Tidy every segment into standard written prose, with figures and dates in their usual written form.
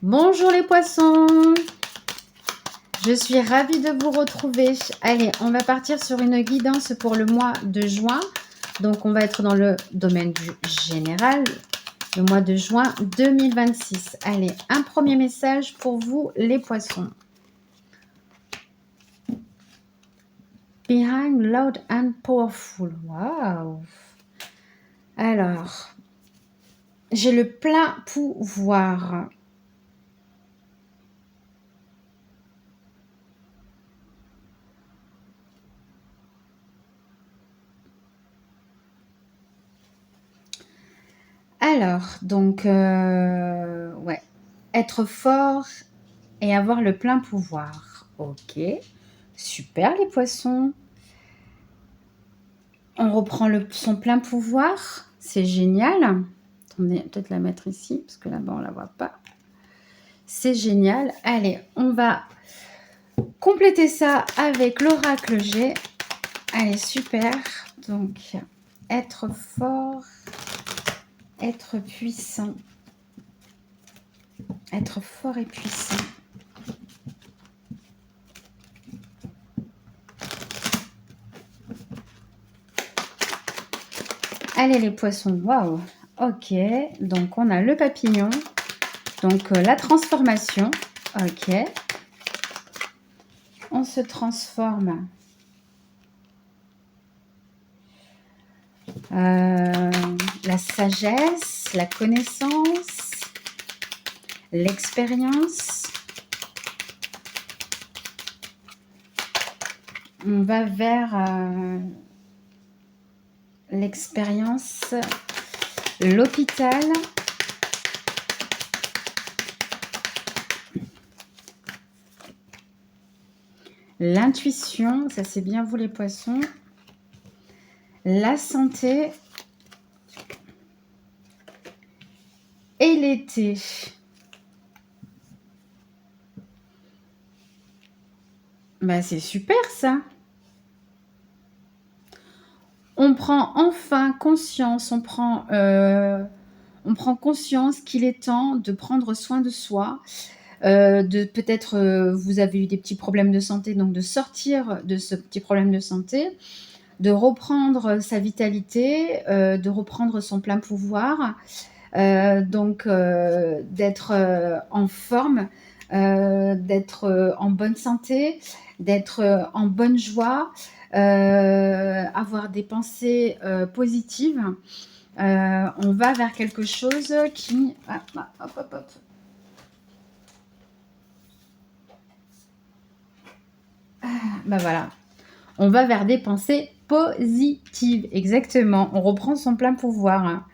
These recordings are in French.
Bonjour les poissons, je suis ravie de vous retrouver. Allez, on va partir sur une guidance pour le mois de juin. Donc, on va être dans le domaine du général, le mois de juin 2026. Allez, un premier message pour vous les poissons. Behind loud and powerful. Waouh! Alors, j'ai le plein pouvoir. Alors, donc, ouais, être fort et avoir le plein pouvoir. Ok, super les poissons. On reprend son plein pouvoir, c'est génial. Attendez, peut-être la mettre ici, parce que là-bas, on ne la voit pas. C'est génial. Allez, on va compléter ça avec l'oracle G. Allez, super. Donc, être fort, être puissant. Être fort et puissant. Allez les poissons, waouh. Ok, donc on a le papillon. Donc la transformation. Ok. On se transforme. La sagesse, la connaissance, l'expérience. On va vers l'expérience, l'hôpital. L'intuition, ça c'est bien vous les poissons. La santé. Et l'été. Bah, c'est super ça. On prend enfin conscience, on prend conscience qu'il est temps de prendre soin de soi, de peut-être vous avez eu des petits problèmes de santé, donc de sortir de ce petit problème de santé, de reprendre sa vitalité, de reprendre son plein pouvoir, donc d'être en forme, d'être en bonne santé, d'être en bonne joie, avoir des pensées positives. On va vers quelque chose qui... hop, hop, hop. Ben voilà. On va vers des pensées positives. Exactement. On reprend son plein pouvoir.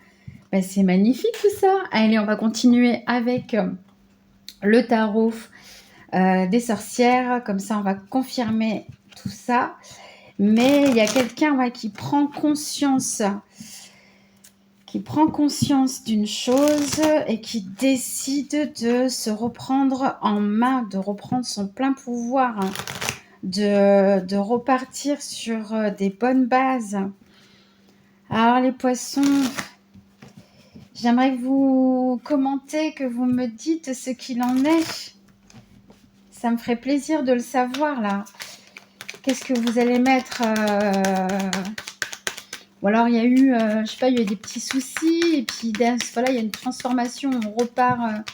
Ben, c'est magnifique tout ça. Allez, on va continuer avec le tarot des sorcières. Comme ça, on va confirmer tout ça. Mais il y a quelqu'un qui prend conscience d'une chose et qui décide de se reprendre en main, de reprendre son plein pouvoir, de repartir sur des bonnes bases. Alors les poissons, j'aimerais que vous commentez, que vous me dites ce qu'il en est. Ça me ferait plaisir de le savoir là. Qu'est-ce que vous allez mettre Ou alors il y a eu, je sais pas, il y a eu des petits soucis et puis voilà, il y a une transformation, on repart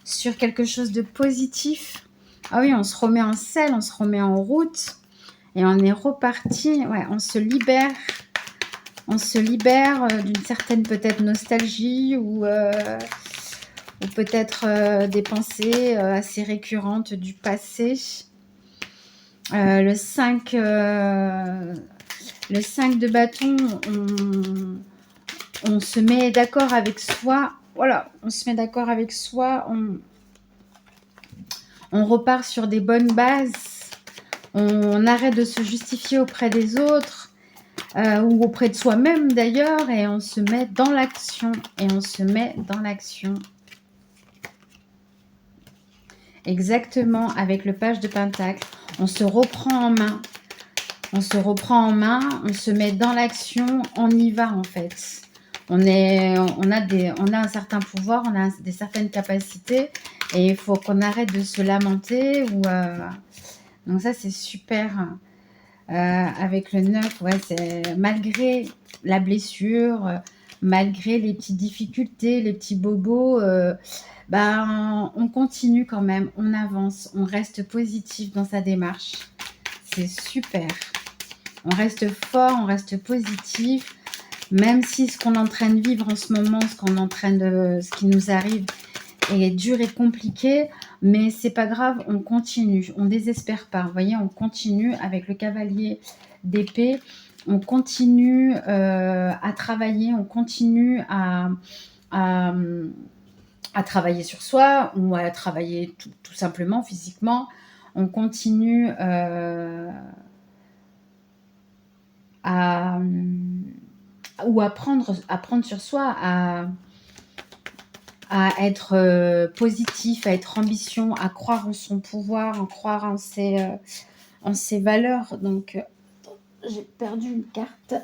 sur quelque chose de positif. Ah oui, on se remet en selle, on se remet en route et on est reparti. Ouais, on se libère d'une certaine peut-être nostalgie ou peut-être des pensées assez récurrentes du passé. Le 5 de bâton, on se met d'accord avec soi. Voilà, on se met d'accord avec soi. On repart sur des bonnes bases. On arrête de se justifier auprès des autres ou auprès de soi-même d'ailleurs. Et on se met dans l'action. Exactement, avec le page de Pentacle. On se reprend en main. On se met dans l'action, on y va en fait. On a un certain pouvoir, on a des certaines capacités et il faut qu'on arrête de se lamenter donc ça, c'est super. Avec le 9, ouais, c'est malgré la blessure, malgré les petites difficultés, les petits bobos, ben, on continue quand même, on avance, on reste positif dans sa démarche. C'est super. On reste fort, on reste positif, même si ce qu'on est en train de vivre en ce moment, ce qui nous arrive est dur et compliqué, mais c'est pas grave, on continue, on désespère pas. Vous voyez, on continue avec le cavalier d'épée, on continue à travailler, on continue à, à travailler sur soi ou à travailler tout simplement physiquement. On continue à ou à prendre sur soi, à être positif, à être ambition, à croire en son pouvoir, à croire en ses valeurs. Donc, j'ai perdu une carte.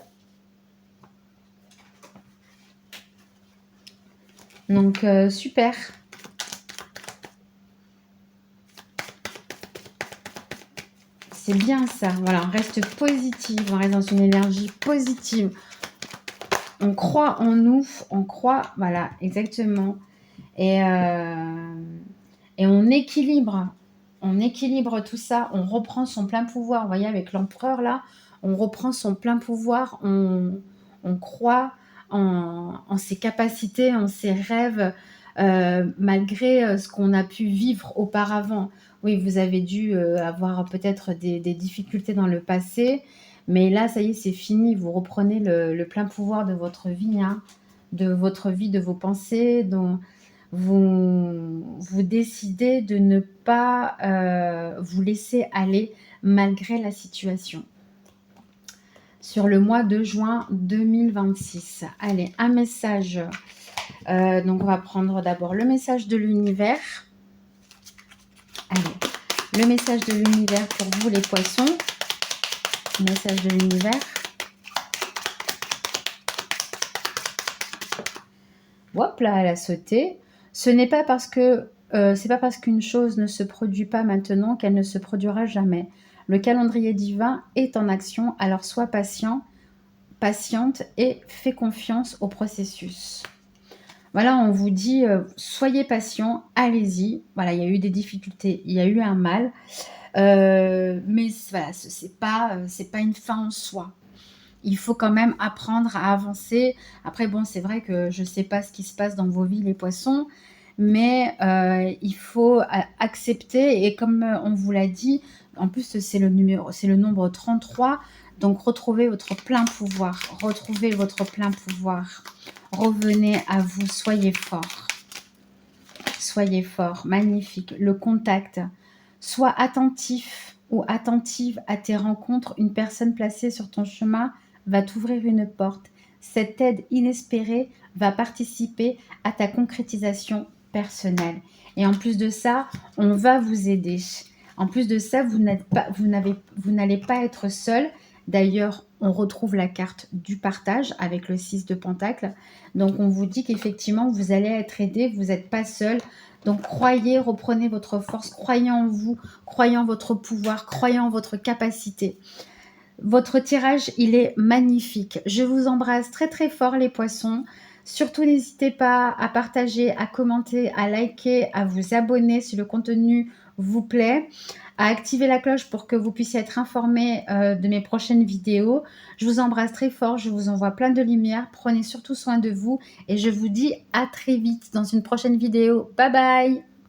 Donc, super. C'est bien ça. Voilà, on reste positive, on reste dans une énergie positive. On croit en nous, on croit, voilà, exactement. Et on équilibre tout ça, on reprend son plein pouvoir. Vous voyez, avec l'empereur là, on reprend son plein pouvoir, on croit en ses capacités, en ses rêves, malgré ce qu'on a pu vivre auparavant. Oui, vous avez dû avoir peut-être des difficultés dans le passé, mais là, ça y est, c'est fini. Vous reprenez le plein pouvoir de votre vie, hein, de vos pensées, dont vous décidez de ne pas vous laisser aller malgré la situation. Sur le mois de juin 2026. Allez, un message. Donc, on va prendre d'abord le message de l'univers. Allez, le message de l'univers pour vous les poissons. Message de l'univers. Hop là, elle a sauté. Ce n'est pas parce que c'est pas parce qu'une chose ne se produit pas maintenant qu'elle ne se produira jamais. Le calendrier divin est en action, alors sois patient, patiente et fais confiance au processus. Voilà, on vous dit, soyez patient, allez-y. Voilà, il y a eu des difficultés, il y a eu un mal, mais voilà, c'est pas une fin en soi. Il faut quand même apprendre à avancer. Après, bon, c'est vrai que je ne sais pas ce qui se passe dans vos vies, les poissons, mais il faut accepter. Et comme on vous l'a dit, en plus, c'est le nombre 33. Donc, retrouvez votre plein pouvoir. Retrouvez votre plein pouvoir. Revenez à vous. Soyez fort. Soyez fort. Magnifique. Le contact. Sois attentif ou attentive à tes rencontres. Une personne placée sur ton chemin va t'ouvrir une porte. Cette aide inespérée va participer à ta concrétisation personnelle. Et en plus de ça, on va vous aider. En plus de ça, vous n'allez pas être seul. D'ailleurs, on retrouve la carte du partage avec le 6 de Pentacle. Donc, on vous dit qu'effectivement, vous allez être aidé, vous n'êtes pas seul. Donc, croyez, reprenez votre force, croyez en vous, croyez en votre pouvoir, croyez en votre capacité. Votre tirage, il est magnifique. Je vous embrasse très très fort les poissons. Surtout, n'hésitez pas à partager, à commenter, à liker, à vous abonner si le contenu vous plaît, à activer la cloche pour que vous puissiez être informé de mes prochaines vidéos. Je vous embrasse très fort, je vous envoie plein de lumière. Prenez surtout soin de vous et je vous dis à très vite dans une prochaine vidéo. Bye bye!